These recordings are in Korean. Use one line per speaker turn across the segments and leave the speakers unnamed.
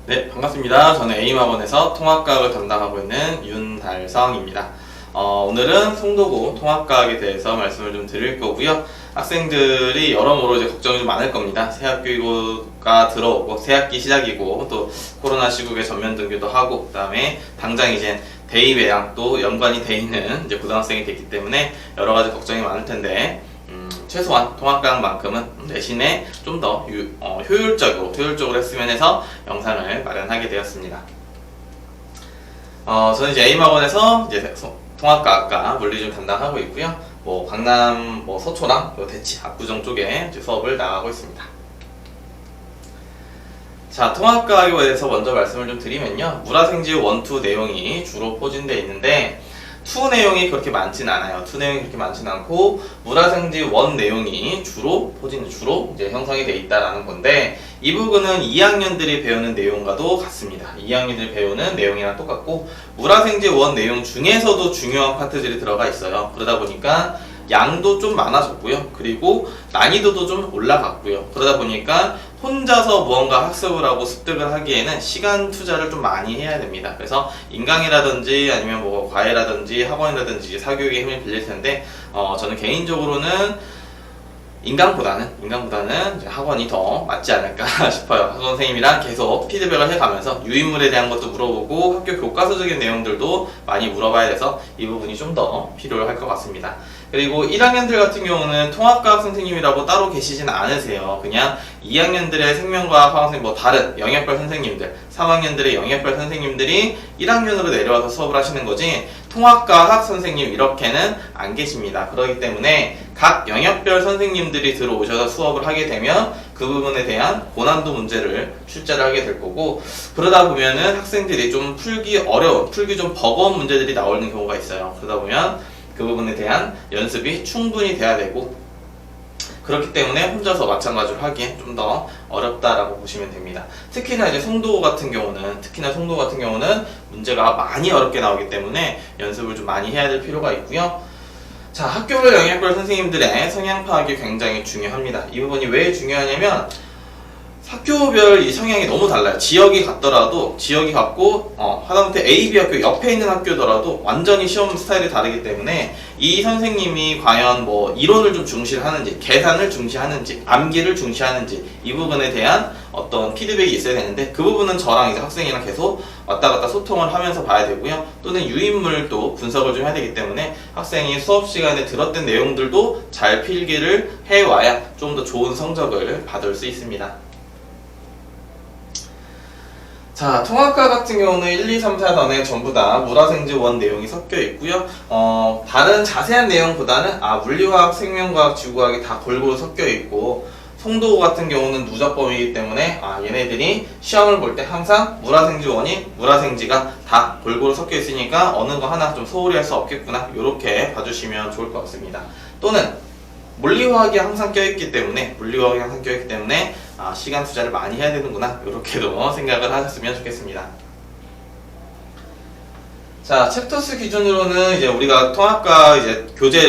네, 반갑습니다. 저는 에임학원에서 통합과학을 담당하고 있는 윤달성입니다. 오늘은 송도고 통합과학에 대해서 말씀을 좀 드릴 거고요. 학생들이 여러모로 이제 걱정이 좀 많을 겁니다. 새학기가 들어오고, 새학기 시작이고, 또 코로나 시국에 전면 등교도 하고, 그 다음에 당장 이제 대입이랑 또 연관이 돼 있는 이제 고등학생이 됐기 때문에 여러 가지 걱정이 많을 텐데, 최소한 통합과학만큼은 대신에 좀 더 효율적으로 했으면 해서 영상을 마련하게 되었습니다. 저는 이제 에임학원에서 이제 통합과학과 물리를 담당하고 있고요. 강남 서초랑 대치 압구정 쪽에 이제 수업을 나가고 있습니다. 자, 통합과학에 대해서 먼저 말씀을 좀 드리면요. 물화생지의 1, 2 내용이 주로 포진되어 있는데 2 내용이 그렇게 많진 않아요. 2 내용이 그렇게 많진 않고 물화생지 1 내용이 주로 이제 형성이 되어 있다라는 건데 이 부분은 2학년들이 배우는 내용과도 같습니다. 2학년들이 배우는 내용이랑 똑같고 물화생지 1 내용 중에서도 중요한 파트들이 들어가 있어요. 그러다 보니까 양도 좀 많아졌고요. 그리고 난이도도 좀 올라갔고요. 그러다 보니까 혼자서 무언가 학습을 하고 습득을 하기에는 시간 투자를 좀 많이 해야 됩니다. 그래서 인강이라든지 아니면 과외라든지 학원이라든지 사교육에 힘을 빌릴 텐데 저는 개인적으로는 인강보다는 이제 학원이 더 맞지 않을까 싶어요. 학원 선생님이랑 계속 피드백을 해가면서 유인물에 대한 것도 물어보고 학교 교과서적인 내용들도 많이 물어봐야 돼서 이 부분이 좀 더 필요할 것 같습니다. 그리고 1학년들 같은 경우는 통합과학 선생님이라고 따로 계시진 않으세요. 그냥 2학년들의 생명과학 선생님, 다른 영역별 선생님들, 3학년들의 영역별 선생님들이 1학년으로 내려와서 수업을 하시는 거지 통합과학 선생님 이렇게는 안 계십니다. 그렇기 때문에 각 영역별 선생님들이 들어오셔서 수업을 하게 되면 그 부분에 대한 고난도 문제를 출제를 하게 될 거고 그러다 보면은 학생들이 좀 풀기 좀 버거운 문제들이 나오는 경우가 있어요. 그러다 보면 그 부분에 대한 연습이 충분히 돼야 되고 그렇기 때문에 혼자서 마찬가지로 하기엔 좀 더 어렵다라고 보시면 됩니다. 특히나 송도고 같은 경우는 문제가 많이 어렵게 나오기 때문에 연습을 좀 많이 해야 될 필요가 있고요. 자, 학교별 영역별 선생님들의 성향 파악이 굉장히 중요합니다. 이 부분이 왜 중요하냐면 학교별 이 성향이 너무 달라요. 지역이 같고 하다못해 A, B 학교 옆에 있는 학교더라도 완전히 시험 스타일이 다르기 때문에 이 선생님이 과연 이론을 좀 중시하는지, 계산을 중시하는지, 암기를 중시하는지 이 부분에 대한 어떤 피드백이 있어야 되는데 그 부분은 저랑 이제 학생이랑 계속 왔다 갔다 소통을 하면서 봐야 되고요. 또는 유인물도 분석을 좀 해야 되기 때문에 학생이 수업 시간에 들었던 내용들도 잘 필기를 해와야 좀 더 좋은 성적을 받을 수 있습니다. 자, 통합과 같은 경우는 1, 2, 3, 4단에 전부 다 물화생지 1 내용이 섞여 있고요. 다른 자세한 내용보다는 물리화학, 생명과학, 지구과학이 다 골고루 섞여 있고 송도고 같은 경우는 누적범위이기 때문에 얘네들이 시험을 볼 때 항상 물화생지 1이 물화생지가 다 골고루 섞여 있으니까 어느 거 하나 좀 소홀히 할 수 없겠구나 이렇게 봐주시면 좋을 것 같습니다. 또는 물리화학이 항상 껴있기 때문에 시간 투자를 많이 해야 되는구나 이렇게도 생각을 하셨으면 좋겠습니다. 자, 챕터수 기준으로는 이제 우리가 통합과 이제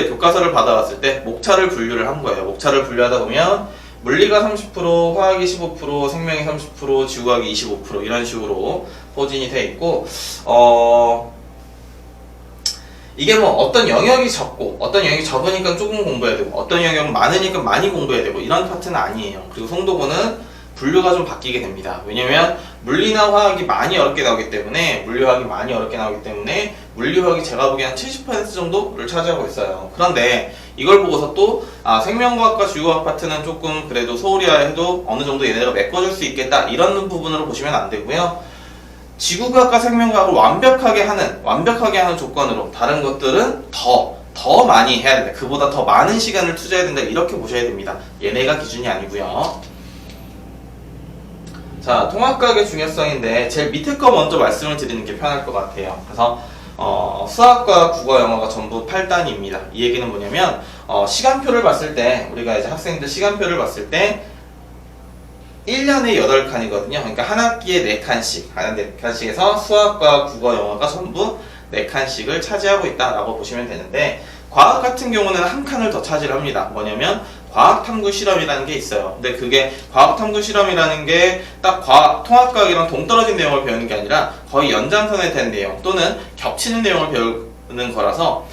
교과서를 받아왔을 때 목차를 분류를 한 거예요. 목차를 분류하다 보면 물리가 30%, 화학이 15%, 생명이 30%, 지구과학이 25% 이런 식으로 포진이 돼 있고 이게 어떤 영역이 적고 어떤 영역이 적으니까 조금 공부해야 되고 어떤 영역은 많으니까 많이 공부해야 되고 이런 파트는 아니에요. 그리고 송도고는 분류가 좀 바뀌게 됩니다. 왜냐면 물리나 화학이 많이 어렵게 나오기 때문에 물리화학이 제가 보기엔 한 70% 정도를 차지하고 있어요. 그런데 이걸 보고서 또 생명과학과 지구과학 파트는 조금 그래도 소홀히 해도 어느 정도 얘네가 메꿔줄 수 있겠다 이런 부분으로 보시면 안 되고요. 지구과학과 생명과학을 완벽하게 하는 조건으로 다른 것들은 더 많이 해야 된다. 그보다 더 많은 시간을 투자해야 된다. 이렇게 보셔야 됩니다. 얘네가 기준이 아니고요. 자, 통합과학의 중요성인데 제일 밑에 거 먼저 말씀을 드리는 게 편할 것 같아요. 그래서 수학과 국어, 영어가 전부 8단입니다. 이 얘기는 뭐냐면 시간표를 봤을 때 우리가 이제 학생들 시간표를 봤을 때 1년에 8칸이거든요. 그러니까 한 학기에 4칸씩에서 수학과 국어, 영어가 전부 4칸씩을 차지하고 있다라고 보시면 되는데 과학 같은 경우는 한 칸을 더 차지합니다. 뭐냐면 과학탐구 실험이라는 게 있어요. 근데 그게 과학탐구 실험이라는 게 딱 통합과학이랑 동떨어진 내용을 배우는 게 아니라 거의 연장선에 된 내용 또는 겹치는 내용을 배우는 거라서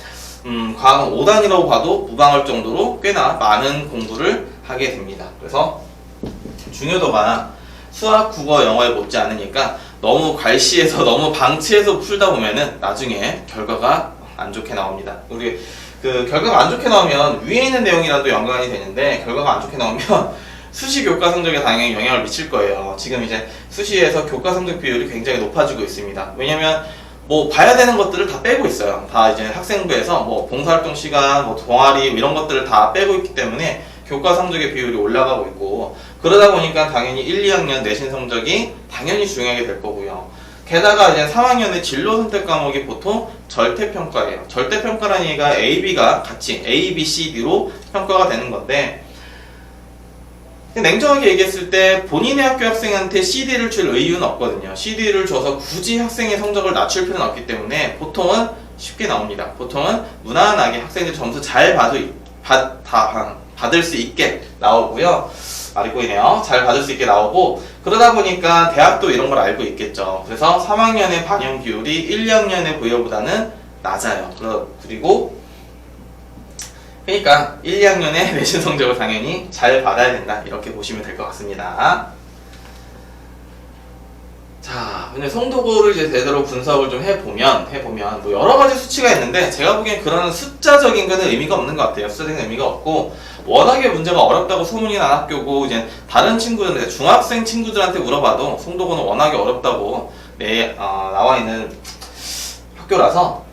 과학은 5단이라고 봐도 무방할 정도로 꽤나 많은 공부를 하게 됩니다. 그래서 중요도가 수학, 국어, 영어에 못지 않으니까 너무 괄시해서 너무 방치해서 풀다 보면은 나중에 결과가 안 좋게 나옵니다. 우리 결과가 안 좋게 나오면 위에 있는 내용이라도 연관이 되는데 결과가 안 좋게 나오면 수시 교과 성적에 당연히 영향을 미칠 거예요. 지금 이제 수시에서 교과 성적 비율이 굉장히 높아지고 있습니다. 왜냐면 뭐 봐야 되는 것들을 다 빼고 있어요. 다 이제 학생부에서 뭐 봉사활동 시간, 뭐 동아리 이런 것들을 다 빼고 있기 때문에 교과 성적의 비율이 올라가고 있고 그러다 보니까 당연히 1, 2학년 내신 성적이 당연히 중요하게 될 거고요. 게다가 이제 3학년의 진로 선택 과목이 보통 절대평가예요. 절대평가라는 얘기가 A, B가 같이 A, B, C, D로 평가가 되는 건데 냉정하게 얘기했을 때 본인의 학교 학생한테 CD를 줄 의유는 없거든요. CD를 줘서 굳이 학생의 성적을 낮출 필요는 없기 때문에 보통은 쉽게 나옵니다. 보통은 무난하게 학생들 점수 잘 받을 수 있게 나오고요. 말이 꼬이네요. 잘 받을 수 있게 나오고 그러다 보니까 대학도 이런 걸 알고 있겠죠. 그래서 3학년의 반영 비율이 1, 2학년의 부여보다는 낮아요. 그리고 그러니까 1, 2학년의 내신 성적을 당연히 잘 받아야 된다. 이렇게 보시면 될 것 같습니다. 자, 근데 송도고를 이제 제대로 분석을 좀 해보면 뭐 여러 가지 수치가 있는데 제가 보기엔 그런 숫자적인 거는 의미가 없는 것 같아요. 숫자적인 의미가 없고 워낙에 문제가 어렵다고 소문이 난 학교고 이제 다른 친구들, 중학생 친구들한테 물어봐도 송도고는 워낙에 어렵다고 나와 있는 학교라서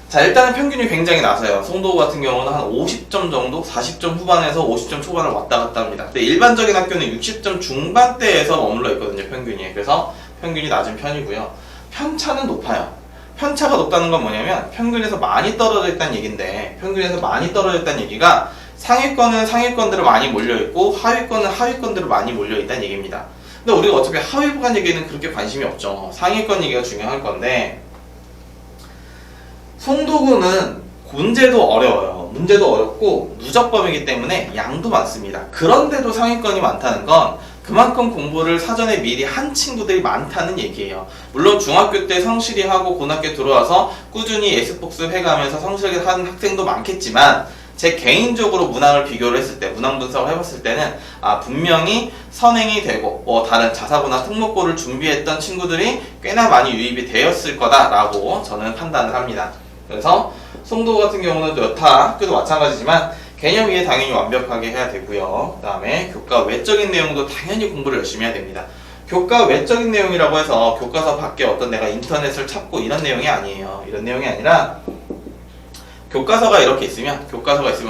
자, 일단은 평균이 굉장히 낮아요. 송도고 같은 경우는 한 50점 정도, 40점 후반에서 50점 초반을 왔다 갔다 합니다. 근데 일반적인 학교는 60점 중반대에서 머물러 있거든요, 평균이. 그래서 평균이 낮은 편이고요. 편차는 높아요. 편차가 높다는 건 뭐냐면 평균에서 많이 떨어져 있다는 얘기인데 평균에서 많이 떨어져 있다는 얘기가 상위권은 상위권대로 많이 몰려있고 하위권은 하위권대로 많이 몰려있다는 얘기입니다. 근데 우리가 어차피 하위권 얘기는 그렇게 관심이 없죠. 상위권 얘기가 중요할 건데 송도구는 문제도 어려워요. 문제도 어렵고 누적범이기 때문에 양도 많습니다. 그런데도 상위권이 많다는 건 그만큼 공부를 사전에 미리 한 친구들이 많다는 얘기예요. 물론 중학교 때 성실히 하고 고등학교 들어와서 꾸준히 예습복습 해가면서 성실하게 하는 학생도 많겠지만 제 개인적으로 문항을 비교를 했을 때 문항 분석을 해봤을 때는 분명히 선행이 되고 다른 자사고나 특목고를 준비했던 친구들이 꽤나 많이 유입이 되었을 거다라고 저는 판단을 합니다. 그래서 송도 같은 경우는 여타 학교도 마찬가지지만 개념 이해 당연히 완벽하게 해야 되고요. 그 다음에 교과 외적인 내용도 당연히 공부를 열심히 해야 됩니다. 교과 외적인 내용이라고 해서 교과서 밖에 어떤 내가 인터넷을 찾고 이런 내용이 아니에요. 이런 내용이 아니라 교과서가 있으면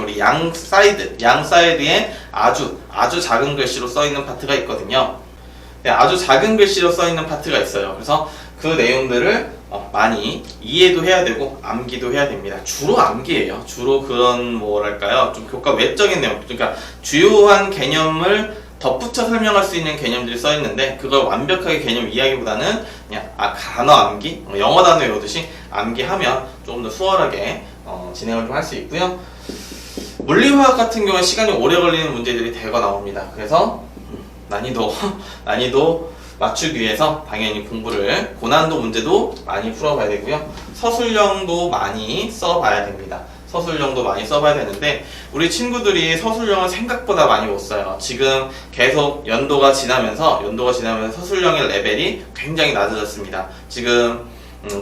우리 양 사이드에 아주 작은 글씨로 써 있는 파트가 있거든요. 네, 아주 작은 글씨로 써 있는 파트가 있어요. 그래서 그 내용들을 많이 이해도 해야 되고 암기도 해야 됩니다. 주로 암기예요. 주로 그런 좀 교과 외적인 내용, 그러니까 주요한 개념을 덧붙여 설명할 수 있는 개념들이 써 있는데 그걸 완벽하게 개념 이해하기보다는 그냥 단어 암기, 영어 단어 외우듯이 암기하면 조금 더 수월하게 진행을 좀 할 수 있고요. 물리화학 같은 경우는 시간이 오래 걸리는 문제들이 대거 나옵니다. 그래서 난이도 맞추기 위해서 당연히 공부를 고난도 문제도 많이 풀어봐야 되고요. 서술형도 많이 써봐야 됩니다. 서술형도 많이 써봐야 되는데 우리 친구들이 서술형을 생각보다 많이 못 써요. 지금 계속 연도가 지나면서 서술형의 레벨이 굉장히 낮아졌습니다. 지금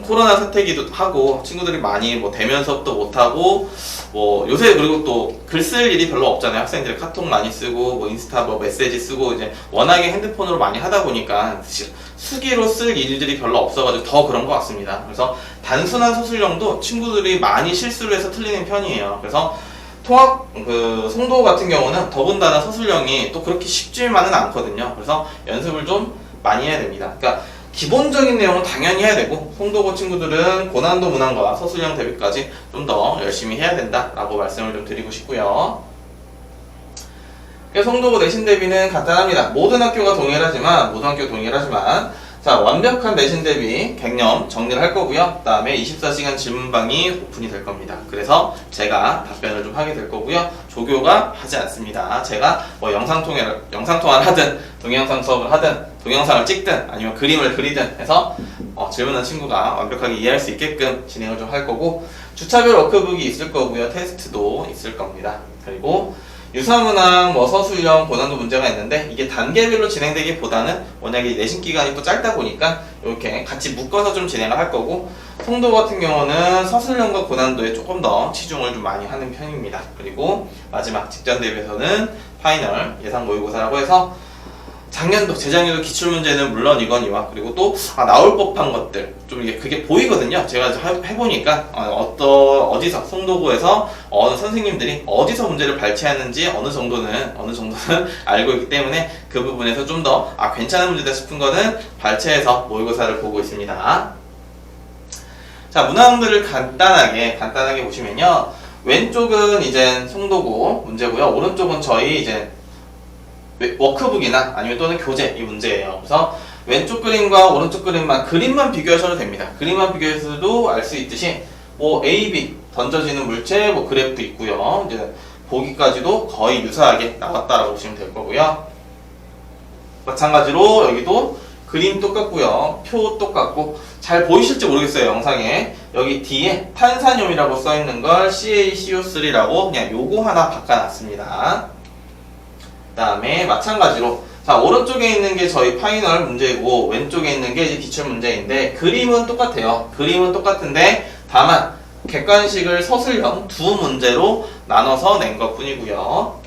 코로나 사태기도 하고 친구들이 많이 대면 수업도 못하고 요새 그리고 또 글 쓸 일이 별로 없잖아요. 학생들이 카톡 많이 쓰고 인스타 메시지 쓰고 이제 워낙에 핸드폰으로 많이 하다 보니까 수기로 쓸 일들이 별로 없어가지고 더 그런 것 같습니다. 그래서 단순한 서술형도 친구들이 많이 실수를 해서 틀리는 편이에요. 그래서 송도 같은 경우는 더군다나 서술형이 또 그렇게 쉽지만은 않거든요. 그래서 연습을 좀 많이 해야 됩니다. 그러니까 기본적인 내용은 당연히 해야 되고 송도고 친구들은 고난도 문항과 서술형 대비까지 좀 더 열심히 해야 된다라고 말씀을 좀 드리고 싶고요. 송도고 내신 대비는 간단합니다. 모든 학교가 동일하지만 자, 완벽한 내신 대비 개념 정리를 할 거고요. 그 다음에 24시간 질문방이 오픈이 될 겁니다. 그래서 제가 답변을 좀 하게 될 거고요. 조교가 하지 않습니다. 제가 뭐 영상통화를 하든 동영상 수업을 하든 동영상을 찍든 아니면 그림을 그리든 해서 질문한 친구가 완벽하게 이해할 수 있게끔 진행을 좀 할 거고, 주차별 워크북이 있을 거고요. 테스트도 있을 겁니다. 그리고 유사문항, 서술형, 고난도 문제가 있는데 이게 단계별로 진행되기보다는 워낙에 내신 기간이 또 짧다 보니까 이렇게 같이 묶어서 좀 진행을 할 거고, 송도 같은 경우는 서술형과 고난도에 조금 더 치중을 좀 많이 하는 편입니다. 그리고 마지막 직전 대비에서는 파이널 예상 모의고사라고 해서 작년도, 재작년도 기출문제는 물론이거니와 그리고 또 나올 법한 것들 좀 이게 그게 보이거든요. 제가 해보니까 어디서 송도고에서 어느 선생님들이 어디서 문제를 발췌하는지 어느 정도는 알고 있기 때문에 그 부분에서 좀 더 괜찮은 문제다 싶은 거는 발췌해서 모의고사를 보고 있습니다. 자, 문항들을 간단하게 보시면요, 왼쪽은 이제 송도고 문제고요, 오른쪽은 저희 이제 워크북이나 아니면 또는 교재 이 문제예요. 그래서 왼쪽 그림과 오른쪽 그림만 비교하셔도 됩니다. 그림만 비교해서도 알 수 있듯이 A, B 던져지는 물체 그래프 있고요. 이제 보기까지도 거의 유사하게 나왔다라고 보시면 될 거고요. 마찬가지로 여기도 그림 똑같고요. 표 똑같고, 잘 보이실지 모르겠어요, 영상에. 여기 뒤에 탄산염이라고 써 있는 걸 CaCO3라고 그냥 요거 하나 바꿔놨습니다. 그 다음에 마찬가지로, 자, 오른쪽에 있는 게 저희 파이널 문제고 왼쪽에 있는 게 이제 기출 문제인데, 그림은 똑같아요. 그림은 똑같은데 다만 객관식을 서술형 두 문제로 나눠서 낸 것 뿐이고요.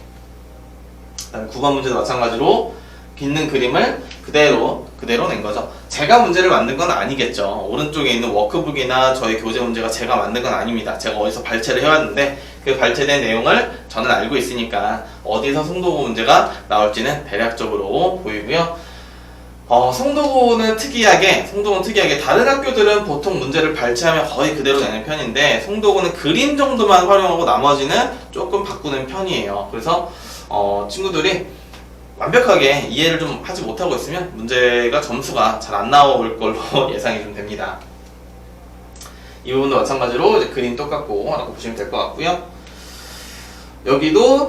그 다음에 9번 문제도 마찬가지로 있는 그림을 그대로 낸 거죠. 제가 문제를 만든 건 아니겠죠. 오른쪽에 있는 워크북이나 저희 교재 문제가 제가 만든 건 아닙니다. 제가 어디서 발췌를 해왔는데 그 발췌된 내용을 저는 알고 있으니까 어디서 송도고 문제가 나올지는 대략적으로 보이고요. 송도고는 특이하게 다른 학교들은 보통 문제를 발췌하면 거의 그대로 내는 편인데, 송도고는 그림 정도만 활용하고 나머지는 조금 바꾸는 편이에요. 그래서 친구들이 완벽하게 이해를 좀 하지 못하고 있으면 문제가 점수가 잘 안 나올 걸로 예상이 좀 됩니다. 이 부분도 마찬가지로 이제 그림 똑같고 라고 보시면 될 것 같고요. 여기도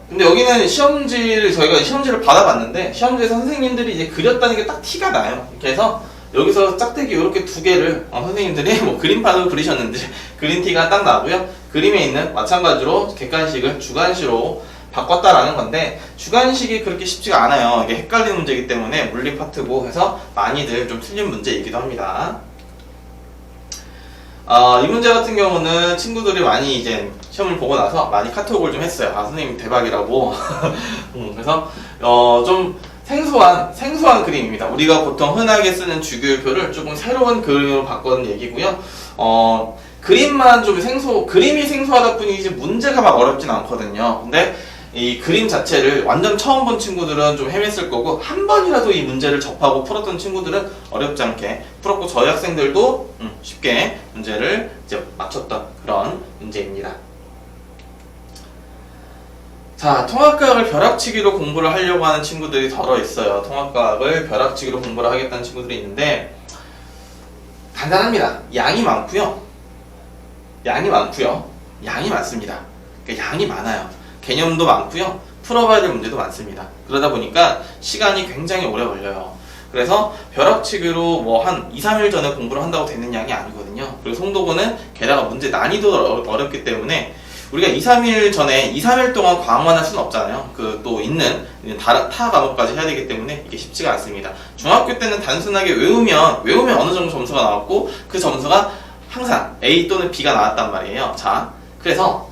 근데 여기는 저희가 시험지를 받아봤는데 시험지에서 선생님들이 이제 그렸다는 게 딱 티가 나요. 그래서 여기서 짝대기 이렇게 두 개를 선생님들이 그림판으로 그리셨는지 그린 티가 딱 나고요. 그림에 있는 마찬가지로 객관식을 주관식으로 바꿨다라는 건데, 주관식이 그렇게 쉽지가 않아요. 이게 헷갈리는 문제이기 때문에 물리 파트고 해서 많이들 좀 틀린 문제이기도 합니다. 이 문제 같은 경우는 친구들이 많이 이제 시험을 보고 나서 많이 카톡을 좀 했어요. 선생님 대박이라고. 그래서 좀 생소한 그림입니다. 우리가 보통 흔하게 쓰는 주기율표를 조금 새로운 그림으로 바꿔는 얘기고요. 그림만 좀 그림이 생소하다 뿐이지 문제가 막 어렵진 않거든요. 근데 이 그림 자체를 완전 처음 본 친구들은 좀 헤맸을 거고, 한 번이라도 이 문제를 접하고 풀었던 친구들은 어렵지 않게 풀었고, 저희 학생들도 쉽게 문제를 이제 맞췄던 그런 문제입니다. 자, 통합과학을 벼락치기로 공부를 하려고 하는 친구들이 덜어 있어요. 통합과학을 벼락치기로 공부를 하겠다는 친구들이 있는데, 간단합니다. 양이 많고요. 양이 많습니다. 그러니까 양이 많아요. 개념도 많고요. 풀어봐야 될 문제도 많습니다. 그러다 보니까 시간이 굉장히 오래 걸려요. 그래서 벼락치기로 한 2, 3일 전에 공부를 한다고 되는 양이 아니거든요. 그리고 송도고는 게다가 문제 난이도 어렵기 때문에 우리가 2, 3일 전에 2, 3일 동안 과학만 할 수는 없잖아요. 또 있는 타 과목까지 해야 되기 때문에 이게 쉽지가 않습니다. 중학교 때는 단순하게 외우면 어느 정도 점수가 나왔고, 그 점수가 항상 A 또는 B가 나왔단 말이에요. 자, 그래서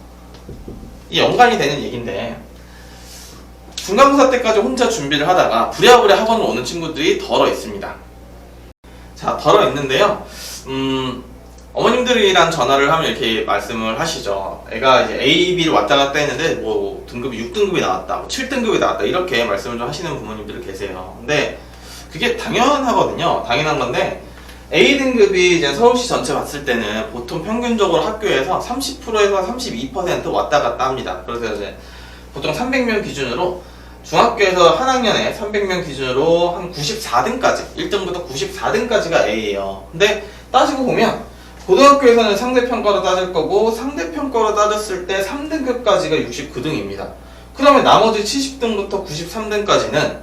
이 연관이 되는 얘기인데, 중간고사 때까지 혼자 준비를 하다가 부랴부랴 학원을 오는 친구들이 덜어 있습니다. 자, 덜어 있는데요. 어머님들이랑 전화를 하면 이렇게 말씀을 하시죠. 애가 이제 A, B를 왔다 갔다 했는데 등급이 6등급이 나왔다, 7등급이 나왔다, 이렇게 말씀을 좀 하시는 부모님들 계세요. 근데 그게 당연하거든요. 당연한 건데, A등급이 이제 서울시 전체 봤을 때는 보통 평균적으로 학교에서 30%에서 32% 왔다 갔다 합니다. 그래서 이제 보통 300명 기준으로 중학교에서 한 학년에 300명 기준으로 한 94등까지, 1등부터 94등까지가 A예요. 근데 따지고 보면 고등학교에서는 상대평가로 따질 거고 상대평가로 따졌을 때 3등급까지가 69등입니다. 그러면 나머지 70등부터 93등까지는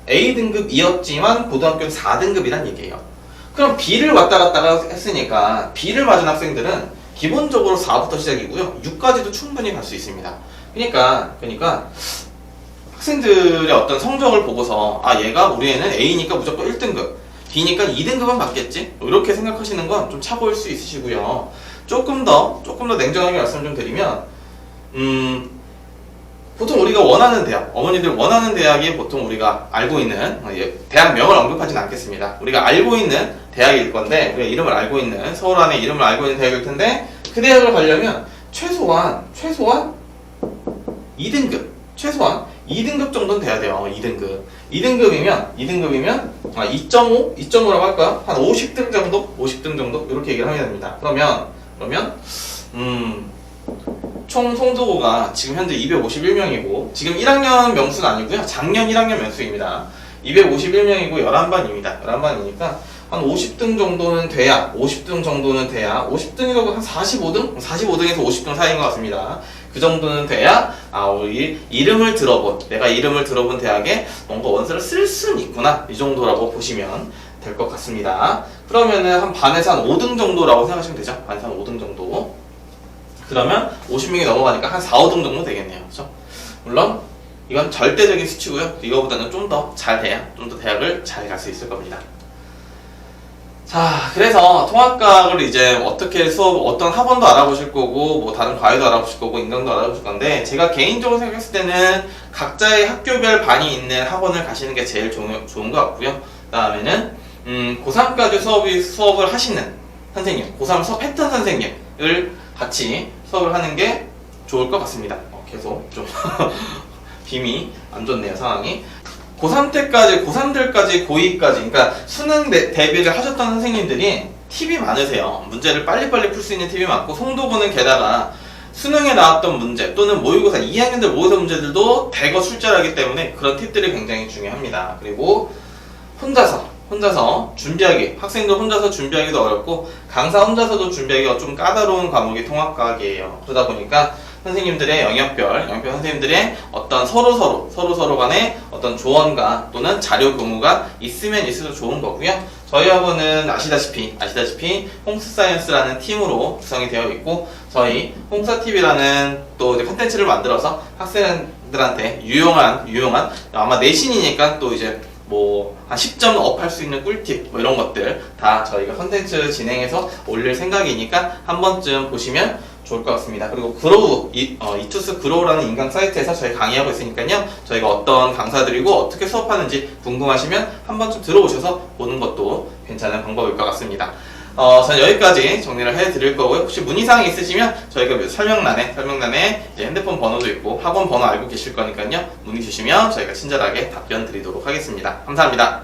A등급이었지만 고등학교는 4등급이란 얘기예요. 그럼 B를 왔다 갔다 했으니까 B를 맞은 학생들은 기본적으로 4부터 시작이고요. 6까지도 충분히 갈 수 있습니다. 그러니까 학생들의 어떤 성적을 보고서 아 얘가 우리 애는 A니까 무조건 1등급, B니까 2등급은 받겠지? 이렇게 생각하시는 건 좀 착오일 수 있으시고요. 조금 더 냉정하게 말씀 좀 드리면 보통 우리가 원하는 대학, 어머니들 원하는 대학이 보통 우리가 알고 있는 대학명을 언급하진 않겠습니다. 우리가 알고 있는 대학일 건데 우리가 이름을 알고 있는 서울 안에 이름을 알고 있는 대학일 텐데 그 대학을 가려면 최소한 2등급, 최소한 2등급 정도는 돼야 돼요. 2등급이면 2.5라고 할까요? 한 50등 정도 이렇게 얘기를 하면 됩니다. 그러면 총 송도고가 지금 현재 251명이고 지금 1학년 명수는 아니고요. 작년 1학년 명수입니다. 251명이고 11반입니다. 11반이니까 한 50등 정도는 돼야 50등이라고 한 45등? 45등에서 50등 사이인 것 같습니다. 그 정도는 돼야 우리 내가 이름을 들어본 대학에 뭔가 원서를 쓸 수는 있구나, 이 정도라고 보시면 될 것 같습니다. 그러면은 한 반에서 한 5등 정도라고 생각하시면 되죠. 반에서 한 5등 정도. 그러면 50명이 넘어가니까 한 4, 5등 정도 되겠네요. 그렇죠? 물론 이건 절대적인 수치고요. 이거보다는 좀 더 잘해야 좀 더 대학을 잘 갈 수 있을 겁니다. 자, 그래서 통합과학을 이제 어떻게 어떤 학원도 알아보실 거고, 뭐 다른 과외도 알아보실 거고, 인강도 알아보실 건데, 제가 개인적으로 생각했을 때는 각자의 학교별 반이 있는 학원을 가시는 게 제일 좋은 것 같고요. 그 다음에는 고3까지 수업을 하시는 선생님, 고3 수업했던 선생님을 같이 수업을 하는 게 좋을 것 같습니다. 계속 좀 빔이 안 좋네요, 상황이. 고3들까지, 고2까지, 그러니까 수능 대비를 하셨던 선생님들이 팁이 많으세요. 문제를 빨리빨리 풀 수 있는 팁이 많고, 송도고는 게다가 수능에 나왔던 문제 또는 모의고사, 2학년들 모의고사 문제들도 대거 출제하기 때문에 그런 팁들이 굉장히 중요합니다. 그리고 혼자서 준비하기, 학생들 혼자서 준비하기도 어렵고 강사 혼자서도 준비하기가 좀 까다로운 과목이 통합과학이에요. 그러다 보니까 선생님들의 영역별 선생님들의 어떤 서로 간의 어떤 조언과 또는 자료 교무가 있으면 있을수록 좋은 거고요. 저희 학원은 아시다시피 홈스사이언스라는 팀으로 구성이 되어 있고, 저희 홈사TV라는 또 이제 컨텐츠를 만들어서 학생들한테 유용한 아마 내신이니까 또 이제 뭐 한 10점 업할 수 있는 꿀팁 뭐 이런 것들 다 저희가 컨텐츠 진행해서 올릴 생각이니까 한 번쯤 보시면 좋을 것 같습니다. 그리고 그로우, 이투스 그로우라는 인강 사이트에서 저희 강의하고 있으니까요. 저희가 어떤 강사들이고 어떻게 수업하는지 궁금하시면 한 번쯤 들어오셔서 보는 것도 괜찮은 방법일 것 같습니다. 저는 여기까지 정리를 해드릴 거고요. 혹시 문의사항이 있으시면 저희가 설명란에 이제 핸드폰 번호도 있고 학원 번호 알고 계실 거니까요. 문의 주시면 저희가 친절하게 답변 드리도록 하겠습니다. 감사합니다.